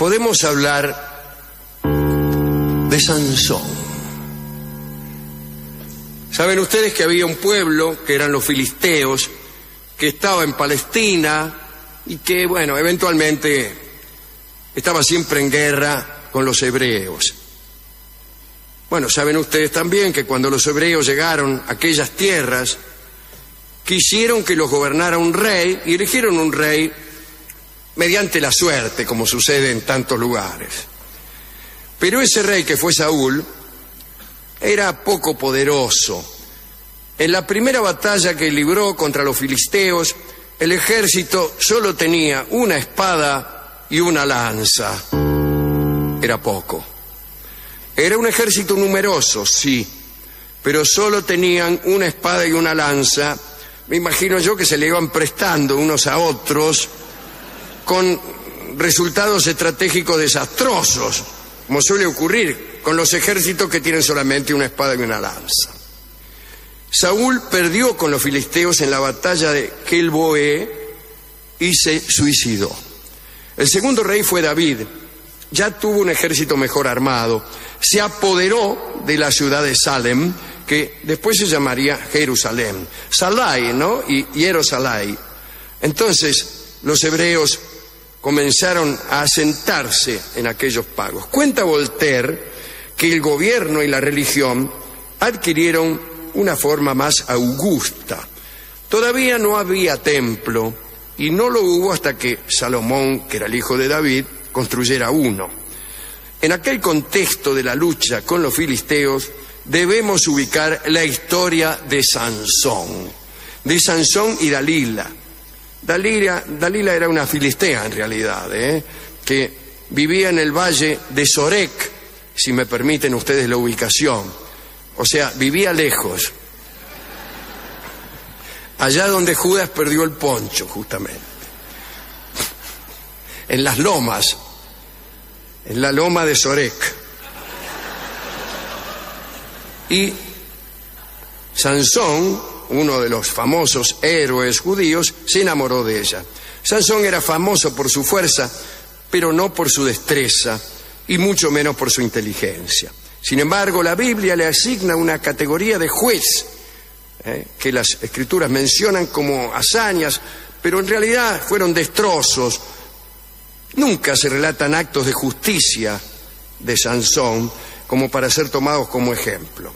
podemos hablar de Sansón. Saben ustedes que había un pueblo, que eran los filisteos, que estaba en Palestina y que, bueno, eventualmente estaba siempre en guerra con los hebreos. Bueno, saben ustedes también que cuando los hebreos llegaron a aquellas tierras, quisieron que los gobernara un rey y eligieron un rey mediante la suerte, como sucede en tantos lugares. Pero ese rey, que fue Saúl, era poco poderoso. En la primera batalla que libró contra los filisteos, el ejército solo tenía una espada y una lanza. Era poco. Era un ejército numeroso, sí, pero solo tenían una espada y una lanza. Me imagino yo que se le iban prestando unos a otros con resultados estratégicos desastrosos, como suele ocurrir con los ejércitos que tienen solamente una espada y una lanza. Saúl perdió con los filisteos en la batalla de Gilboé y se suicidó. El segundo rey fue David. Ya tuvo un ejército mejor armado. Se apoderó de la ciudad de Salem, que después se llamaría Jerusalén. Salai, ¿no? Y Jerusalén. Entonces los hebreos comenzaron a asentarse en aquellos pagos. Cuenta Voltaire que el gobierno y la religión adquirieron una forma más augusta. Todavía no había templo y no lo hubo hasta que Salomón, que era el hijo de David, construyera uno. En aquel contexto de la lucha con los filisteos debemos ubicar la historia de Sansón y Dalila. Dalila era una filistea en realidad, que vivía en el valle de Sorek, si me permiten ustedes la ubicación. O sea, vivía lejos, allá donde Judas perdió el poncho, justamente, en las lomas, en la loma de Sorek. Y Sansón, uno de los famosos héroes judíos, se enamoró de ella. Sansón era famoso por su fuerza, pero no por su destreza, y mucho menos por su inteligencia. Sin embargo, la Biblia le asigna una categoría de juez, que las escrituras mencionan como hazañas, pero en realidad fueron destrozos. Nunca se relatan actos de justicia de Sansón como para ser tomados como ejemplo.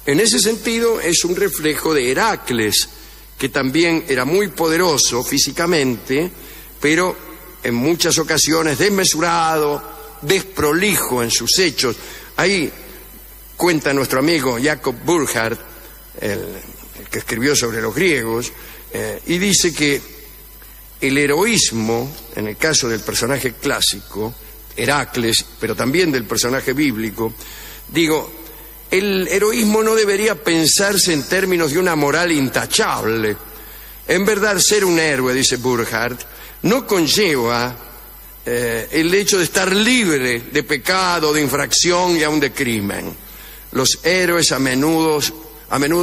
En ese sentido es un reflejo de Heracles, que también era muy poderoso físicamente, pero en muchas ocasiones desmesurado, desprolijo en sus hechos. Ahí cuenta nuestro amigo Jacob Burckhardt, el que escribió sobre los griegos, y dice que el heroísmo, en el caso del personaje clásico, Heracles, pero también del personaje bíblico, el heroísmo no debería pensarse en términos de una moral intachable. En verdad, ser un héroe, dice Burckhardt, no conlleva el hecho de estar libre de pecado, de infracción y aún de crimen. Los héroes a menudo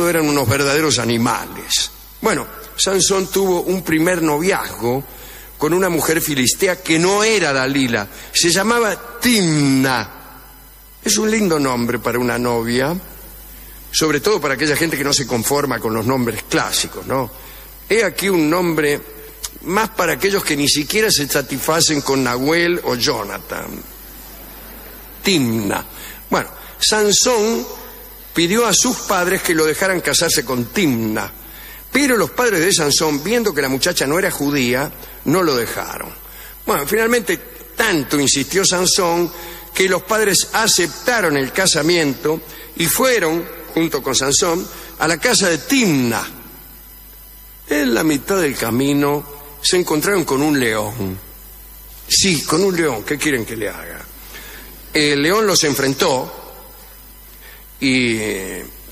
eran unos verdaderos animales. Bueno, Sansón tuvo un primer noviazgo con una mujer filistea que no era Dalila, se llamaba Timna. Es un lindo nombre para una novia, sobre todo para aquella gente que no se conforma con los nombres clásicos, ¿no? He aquí un nombre más para aquellos que ni siquiera se satisfacen con Nahuel o Jonathan. Timna. Bueno, Sansón pidió a sus padres que lo dejaran casarse con Timna, pero los padres de Sansón, viendo que la muchacha no era judía, no lo dejaron. Bueno, finalmente tanto insistió Sansón que los padres aceptaron el casamiento y fueron, junto con Sansón, a la casa de Timna. En la mitad del camino se encontraron con un león. Sí, con un león. ¿Qué quieren que le haga? El león los enfrentó y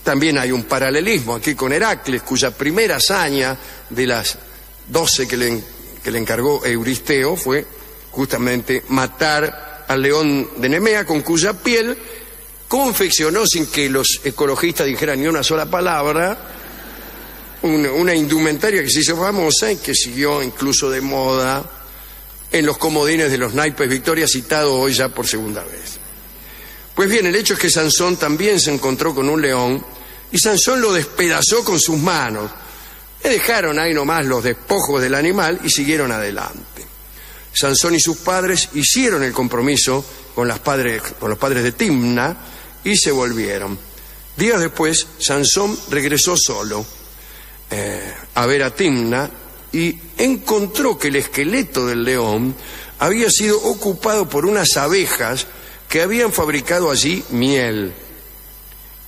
también hay un paralelismo aquí con Heracles, cuya primera hazaña de las 12 que le encargó Euristeo fue justamente matar al león de Nemea, con cuya piel confeccionó, sin que los ecologistas dijeran ni una sola palabra, una indumentaria que se hizo famosa y que siguió incluso de moda en los comodines de los naipes Victoria, citado hoy ya por segunda vez. Pues bien, el hecho es que Sansón también se encontró con un león y Sansón lo despedazó con sus manos. Le dejaron ahí nomás los despojos del animal y siguieron adelante. Sansón y sus padres hicieron el compromiso con los padres de Timna y se volvieron. Días después, Sansón regresó solo a ver a Timna y encontró que el esqueleto del león había sido ocupado por unas abejas que habían fabricado allí miel.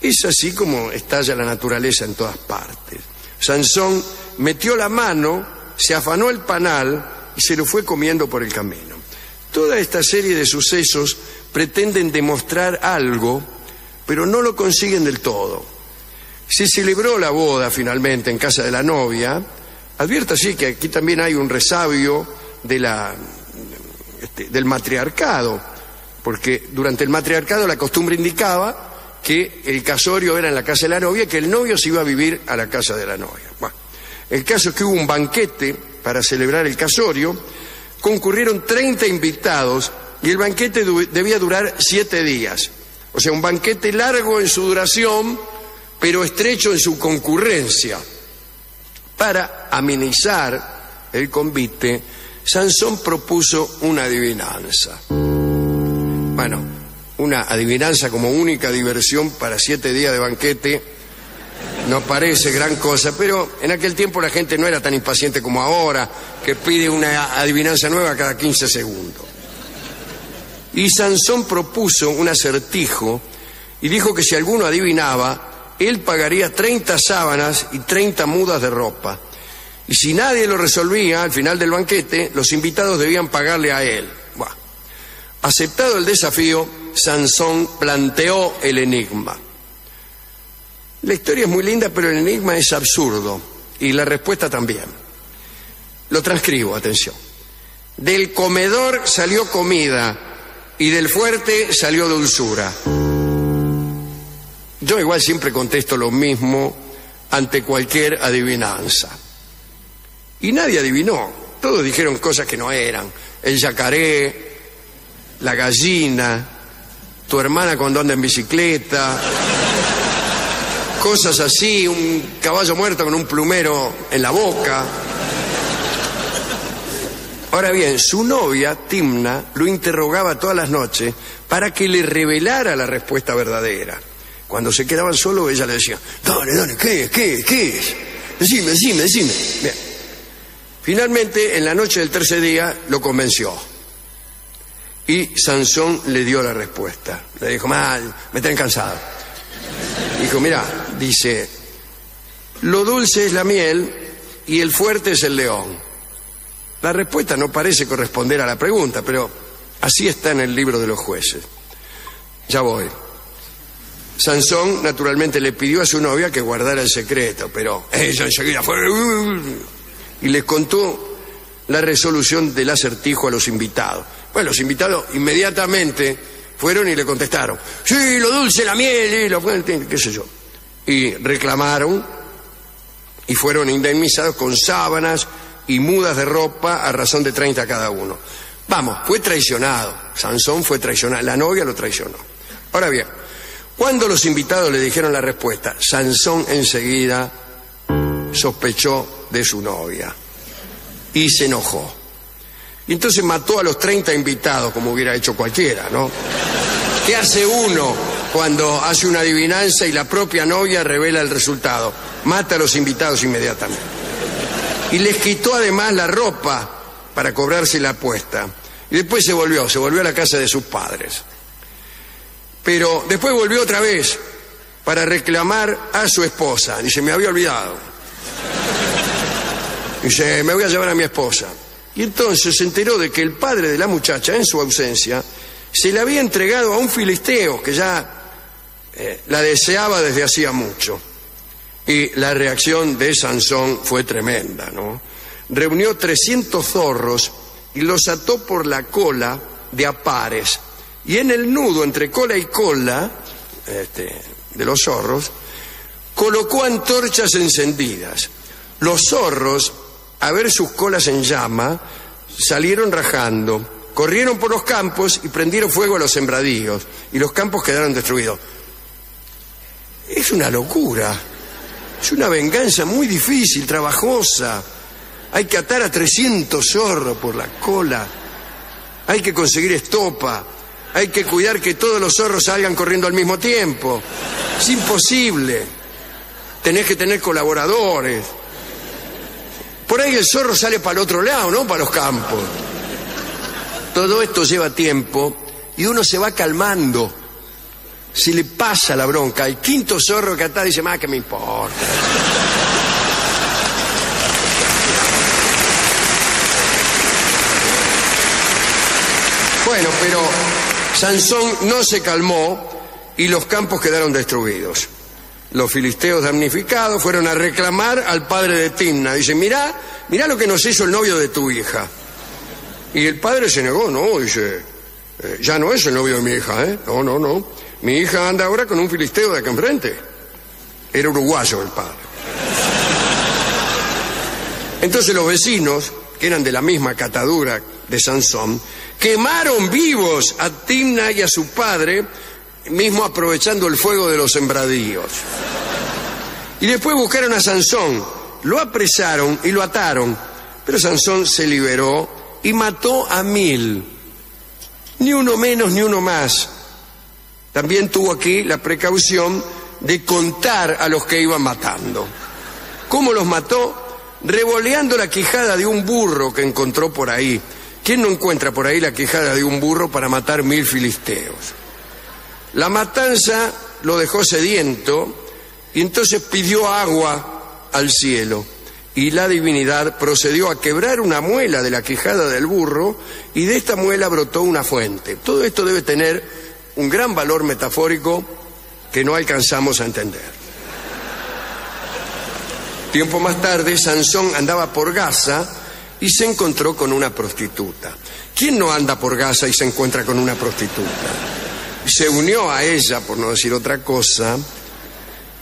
Es así como estalla la naturaleza en todas partes. Sansón metió la mano, se afanó el panal y se lo fue comiendo por el camino. Toda esta serie de sucesos pretenden demostrar algo, pero no lo consiguen del todo. Se celebró la boda finalmente en casa de la novia. Advierta sí que aquí también hay un resabio de del matriarcado, porque durante el matriarcado la costumbre indicaba que el casorio era en la casa de la novia y que el novio se iba a vivir a la casa de la novia. Bueno, el caso es que hubo un banquete para celebrar el casorio, concurrieron 30 invitados y el banquete debía durar 7 días. O sea, un banquete largo en su duración, pero estrecho en su concurrencia. Para amenizar el convite, Sansón propuso una adivinanza. Bueno, una adivinanza como única diversión para 7 días de banquete no parece gran cosa, pero en aquel tiempo la gente no era tan impaciente como ahora, que pide una adivinanza nueva cada 15 segundos. Y Sansón propuso un acertijo y dijo que si alguno adivinaba, él pagaría 30 sábanas y 30 mudas de ropa. Y si nadie lo resolvía, al final del banquete, los invitados debían pagarle a él. Bueno, aceptado el desafío, Sansón planteó el enigma. La historia es muy linda, pero el enigma es absurdo, y la respuesta también. Lo transcribo, atención. Del comedor salió comida, y del fuerte salió dulzura. Yo igual siempre contesto lo mismo ante cualquier adivinanza. Y nadie adivinó, todos dijeron cosas que no eran. El yacaré, la gallina, tu hermana cuando anda en bicicleta, cosas así, un caballo muerto con un plumero en la boca. Ahora bien, su novia, Timna, lo interrogaba todas las noches para que le revelara la respuesta verdadera. Cuando se quedaban solos, ella le decía, dale, ¿qué es? Decime. Bien. Finalmente, en la noche del tercer día, lo convenció. Y Sansón le dio la respuesta. Le dijo, me tienen cansado. Dijo, dice, lo dulce es la miel y el fuerte es el león. La respuesta no parece corresponder a la pregunta, pero así está en el libro de los jueces. Ya voy. Sansón, naturalmente, le pidió a su novia que guardara el secreto, pero ella enseguida fue y les contó la resolución del acertijo a los invitados. Bueno, los invitados inmediatamente fueron y le contestaron, sí, lo dulce, la miel, y lo fuerte, qué sé yo. Y reclamaron y fueron indemnizados con sábanas y mudas de ropa a razón de 30 cada uno. Vamos, fue traicionado. Sansón fue traicionado, la novia lo traicionó. Ahora bien, cuando los invitados le dijeron la respuesta, Sansón enseguida sospechó de su novia y se enojó. Y entonces mató a los 30 invitados, como hubiera hecho cualquiera, ¿no? ¿Qué hace uno cuando hace una adivinanza y la propia novia revela el resultado? Mata a los invitados inmediatamente. Y les quitó además la ropa para cobrarse la apuesta. Y después se volvió a la casa de sus padres. Pero después volvió otra vez para reclamar a su esposa. Dice, me había olvidado. Dice, me voy a llevar a mi esposa. Y entonces se enteró de que el padre de la muchacha, en su ausencia, se la había entregado a un filisteo que ya la deseaba desde hacía mucho. Y la reacción de Sansón fue tremenda, ¿no? Reunió 300 zorros y los ató por la cola de a pares. Y en el nudo entre cola y cola de los zorros, colocó antorchas encendidas. Los zorros, a ver sus colas en llama, salieron rajando, corrieron por los campos y prendieron fuego a los sembradíos, y los campos quedaron destruidos. Es una locura, es una venganza muy difícil, trabajosa. Hay que atar a 300 zorros por la cola, hay que conseguir estopa, hay que cuidar que todos los zorros salgan corriendo al mismo tiempo. Es imposible. Tenés que tener colaboradores. Por ahí el zorro sale para el otro lado, ¿no? Para los campos. Todo esto lleva tiempo y uno se va calmando. Se le pasa la bronca. El quinto zorro que atá dice, más que me importa. Bueno, pero Sansón no se calmó y los campos quedaron destruidos. Los filisteos damnificados fueron a reclamar al padre de Timna. Dicen, mirá lo que nos hizo el novio de tu hija. Y el padre se negó, no, dice, ya no es el novio de mi hija, ¿eh? No. Mi hija anda ahora con un filisteo de acá enfrente. Era uruguayo el padre. Entonces los vecinos, que eran de la misma catadura de Sansón, quemaron vivos a Timna y a su padre, mismo aprovechando el fuego de los sembradíos. Y después buscaron a Sansón, lo apresaron y lo ataron, pero Sansón se liberó y mató a 1000, ni uno menos ni uno más. También tuvo aquí la precaución de contar a los que iban matando. ¿Cómo los mató? Revoleando la quijada de un burro que encontró por ahí. ¿Quién no encuentra por ahí la quijada de un burro para matar 1000 filisteos? La matanza lo dejó sediento y entonces pidió agua al cielo, y la divinidad procedió a quebrar una muela de la quijada del burro, y de esta muela brotó una fuente. Todo esto debe tener un gran valor metafórico que no alcanzamos a entender. Tiempo más tarde, Sansón andaba por Gaza y se encontró con una prostituta. ¿Quién no anda por Gaza y se encuentra con una prostituta? Se unió a ella, por no decir otra cosa,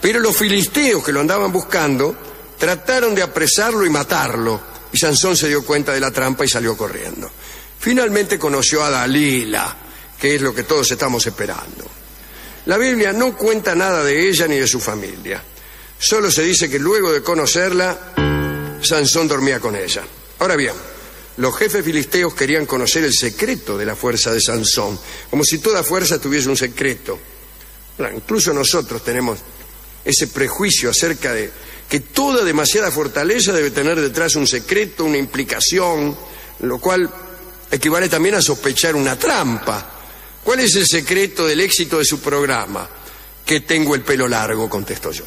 pero los filisteos que lo andaban buscando trataron de apresarlo y matarlo, y Sansón se dio cuenta de la trampa y salió corriendo. Finalmente conoció a Dalila, que es lo que todos estamos esperando. La Biblia no cuenta nada de ella ni de su familia. Solo se dice que luego de conocerla, Sansón dormía con ella. Ahora bien, los jefes filisteos querían conocer el secreto de la fuerza de Sansón, como si toda fuerza tuviese un secreto. Bueno, incluso nosotros tenemos ese prejuicio acerca de que toda demasiada fortaleza debe tener detrás un secreto, una implicación, lo cual equivale también a sospechar una trampa. ¿Cuál es el secreto del éxito de su programa? Que tengo el pelo largo, contesto yo.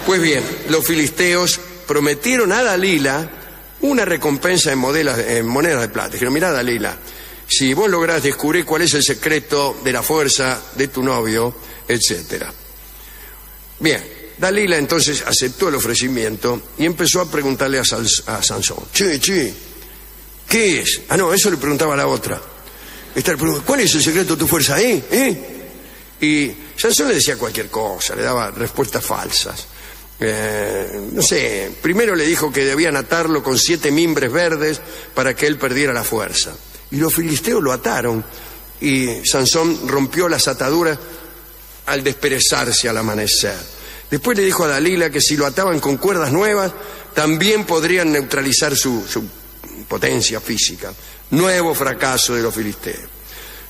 Pues bien, los filisteos prometieron a Dalila una recompensa en monedas de plata. Dijeron, mirá Dalila, si vos lográs descubrir cuál es el secreto de la fuerza de tu novio, etcétera. Bien, Dalila entonces aceptó el ofrecimiento y empezó a preguntarle a Sansón, che, ¿qué es? Ah, no, eso le preguntaba a la otra. Esta le preguntaba, ¿cuál es el secreto de tu fuerza, Y Sansón le decía cualquier cosa, le daba respuestas falsas. No sé, primero le dijo que debían atarlo con 7 mimbres verdes para que él perdiera la fuerza. Y los filisteos lo ataron y Sansón rompió las ataduras al desperezarse al amanecer. Después le dijo a Dalila que si lo ataban con cuerdas nuevas, también podrían neutralizar su potencia física. Nuevo fracaso de los filisteos.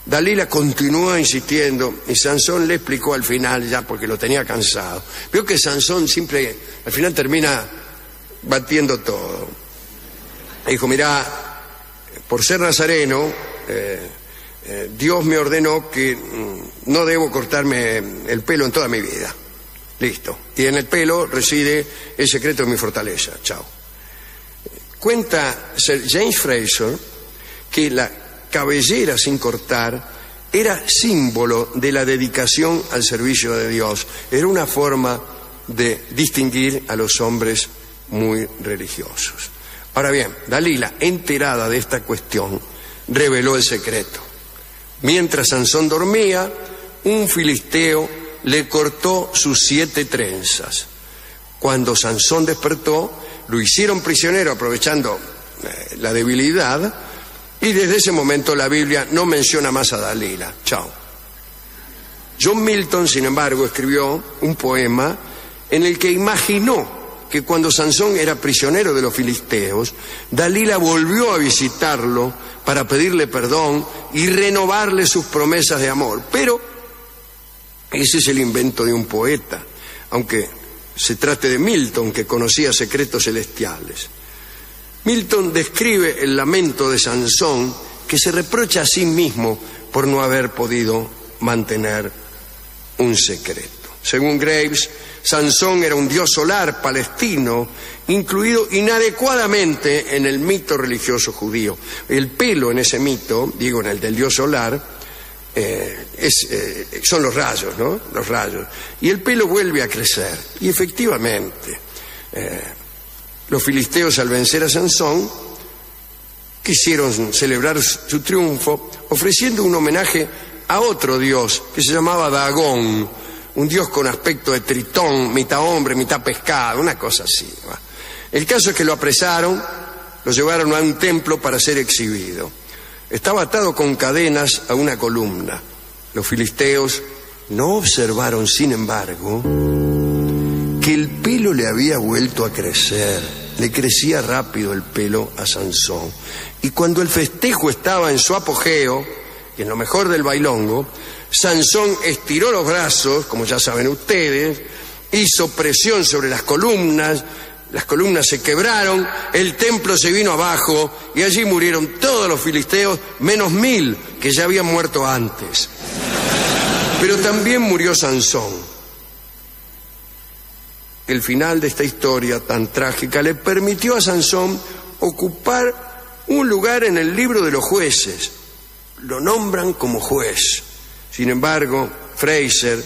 Dalila continuó insistiendo y Sansón le explicó al final, ya porque lo tenía cansado. Veo que Sansón siempre al final termina batiendo todo. Dijo, mirá, por ser nazareno, Dios me ordenó que no debo cortarme el pelo en toda mi vida. Listo. Y en el pelo reside el secreto de mi fortaleza. Chao. Cuenta Sir James Fraser que la cabellera sin cortar era símbolo de la dedicación al servicio de Dios. Era una forma de distinguir a los hombres muy religiosos. Ahora bien, Dalila, enterada de esta cuestión, reveló el secreto. Mientras Sansón dormía, un filisteo le cortó sus 7 trenzas. Cuando Sansón despertó, lo hicieron prisionero aprovechando la debilidad, y desde ese momento la Biblia no menciona más a Dalila. Chao. John Milton, sin embargo, escribió un poema en el que imaginó que cuando Sansón era prisionero de los filisteos, Dalila volvió a visitarlo para pedirle perdón y renovarle sus promesas de amor. Pero ese es el invento de un poeta, aunque se trate de Milton, que conocía secretos celestiales. Milton describe el lamento de Sansón, que se reprocha a sí mismo por no haber podido mantener un secreto. Según Graves, Sansón era un dios solar palestino, incluido inadecuadamente en el mito religioso judío. El pelo en ese mito, digo en el del dios solar, son los rayos, ¿no? Los rayos. Y el pelo vuelve a crecer. Y efectivamente, los filisteos, al vencer a Sansón, quisieron celebrar su triunfo ofreciendo un homenaje a otro dios que se llamaba Dagón, un dios con aspecto de tritón, mitad hombre, mitad pescado, una cosa así. El caso es que lo apresaron, lo llevaron a un templo para ser exhibido. Estaba atado con cadenas a una columna. Los filisteos no observaron, sin embargo, que el pelo le había vuelto a crecer. Le crecía rápido el pelo a Sansón. Y cuando el festejo estaba en su apogeo, y en lo mejor del bailongo, Sansón estiró los brazos, como ya saben ustedes, hizo presión sobre las columnas se quebraron, el templo se vino abajo y allí murieron todos los filisteos, menos 1000 que ya habían muerto antes. Pero también murió Sansón. El final de esta historia tan trágica le permitió a Sansón ocupar un lugar en el libro de los jueces. Lo nombran como juez. Sin embargo, Fraser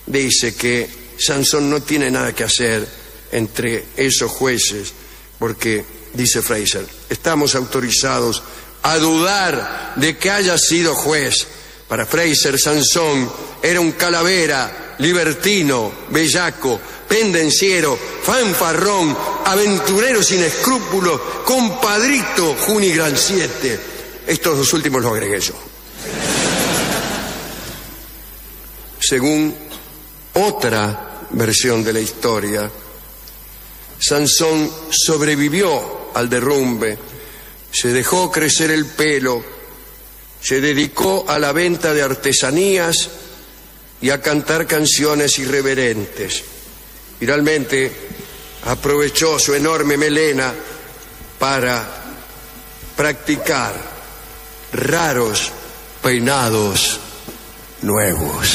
dice que Sansón no tiene nada que hacer entre esos jueces, porque, dice Fraser, estamos autorizados a dudar de que haya sido juez. Para Fraser, Sansón era un calavera, libertino, bellaco, pendenciero, fanfarrón, aventurero sin escrúpulos, compadrito junigranciete. Estos dos últimos los agregué yo. Según otra versión de la historia, Sansón sobrevivió al derrumbe, se dejó crecer el pelo, se dedicó a la venta de artesanías y a cantar canciones irreverentes. Finalmente, aprovechó su enorme melena para practicar raros peinados nuevos.